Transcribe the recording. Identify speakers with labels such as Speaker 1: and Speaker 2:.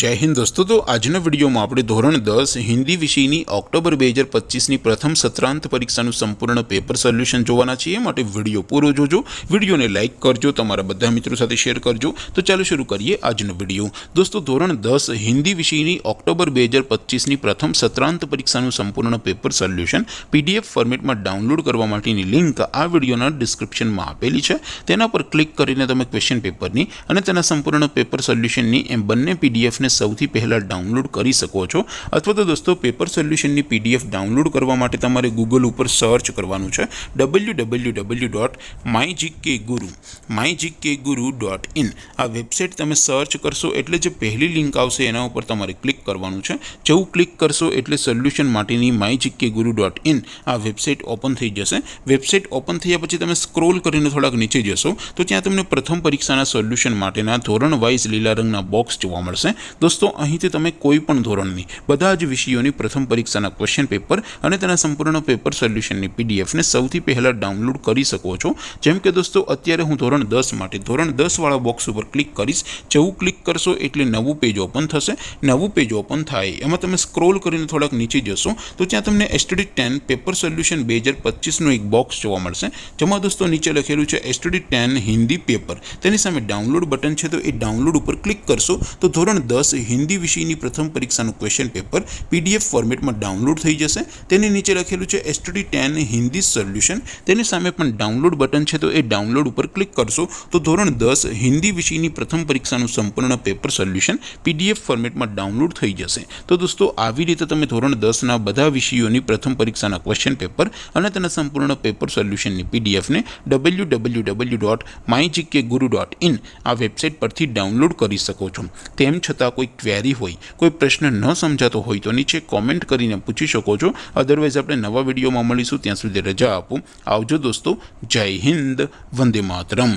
Speaker 1: जय हिंद दोस्तों। तो आजना विडियो में આપણે ધોરણ 10 હિન્દી વિષયની ઓક્ટોબર 2025ની પ્રથમ સત્રાંત પરીક્ષાનું સંપૂર્ણ પેપર સોલ્યુશન જોવાના છીએ। માટે વિડિયો પૂરો જોજો, વિડિયોને લાઈક કરજો, તમારા બધા મિત્રો સાથે શેર કરજો। તો ચાલો શરૂ કરીએ આજનો વિડિયો। દોસ્તો ધોરણ 10 હિન્દી વિષયની ઓક્ટોબર 2025ની પ્રથમ સત્રાંત પરીક્ષાનું સંપૂર્ણ પેપર સોલ્યુશન પીડીએફ ફોર્મેટમાં ડાઉનલોડ કરવા માટેની લિંક આ વિડિયોના ડિસ્ક્રિપ્શનમાં આપેલી છે। તેના પર ક્લિક કરીને તમે ક્વેશ્ચન પેપરની અને તેના સંપૂર્ણ પેપર સોલ્યુશનની એમ બંને પીડીએફ ને સૌથી પહેલા ડાઉનલોડ કરી શકો છો। અથવા તો દોસ્તો પેપર સોલ્યુશનની પીડીએફ ડાઉનલોડ કરવા માટે તમારે ગૂગલ ઉપર સર્ચ કરવાનું છે www.mygkguru.in। આ વેબસાઇટ તમે સર્ચ કરશો એટલે જે પહેલી લિંક આવશે એના ઉપર તમારે ક્લિક કરવાનું છે। જેવું ક્લિક કરશો એટલે સોલ્યુશન માટેની mygkguru.in આ વેબસાઇટ ઓપન થઈ જશે। વેબસાઇટ ઓપન થયા પછી તમે સ્ક્રોલ કરીને થોડાક નીચે જશો તો ત્યાં તમને પ્રથમ પરીક્ષાના સોલ્યુશન માટેના ધોરણ વાઇઝ લીલા રંગના બોક્સ જોવા મળશે। दोस्तों અહીંથી તમે કોઈ પણ ધોરણની બધા જ વિષયોની પ્રથમ પરીક્ષાના ક્વેશ્ચન પેપર અને તેના સંપૂર્ણ પેપર સોલ્યુશનની પીડીએફ ને સૌથી પહેલા ડાઉનલોડ કરી શકો છો। જેમ કે દોસ્તો અત્યારે હું ધોરણ 10 માટે ધોરણ 10 વાળા બોક્સ ઉપર ક્લિક કરીશ। જેવું ક્લિક કરશો એટલે નવું પેજ ઓપન થશે। નવું પેજ ઓપન થાય એમાં તમે સ્ક્રોલ કરીને થોડાક નીચે જશો તો ત્યાં તમને એસટીડી 10 પેપર સોલ્યુશન 2025 નું એક બોક્સ જોવા મળશે। જેમાં દોસ્તો નીચે લખેલું છે એસટીડી 10 હિન્દી પેપર। તેની સામે ડાઉનલોડ બટન છે તો એ ડાઉનલોડ ઉપર ક્લિક કરશો તો ધોરણ 10 हिंदी विषयની પ્રથમ પરીક્ષાનું ક્વેશ્ચન પેપર પીડીએફ ફોર્મેટમાં ડાઉનલોડ થઈ જશે। તેની નીચે લખેલું છે એસટીડી 10 હિન્દી સોલ્યુશન। તેની સામે પણ ડાઉનલોડ બટન છે તો એ ડાઉનલોડ ઉપર ક્લિક કરશો તો ધોરણ 10 હિન્દી વિષયની પ્રથમ પરીક્ષાનું સંપૂર્ણ પેપર સોલ્યુશન પીડીએફ ફોર્મેટમાં ડાઉનલોડ થઈ જશે। તો દોસ્તો આવી રીતે તમે ધોરણ 10 ના બધા વિષયોની પ્રથમ પરીક્ષાના ક્વેશ્ચન પેપર અને તેના સંપૂર્ણ પેપર સોલ્યુશનની પીડીએફ ને www.mygkguru.in આ વેબસાઇટ પરથી ડાઉનલોડ કરી શકો છો। તેમ છતાં कोई क्वेरी होय, कोई प्रश्न न समझातो होय तो नीचे कॉमेंट करीने पूछी शको छो। अदरवाइज आपणे नवा विडियो में मळीशुं, त्यां सुधी रजा आपो। आवजो दोस्तों। जय हिंद, वंदे मातरम।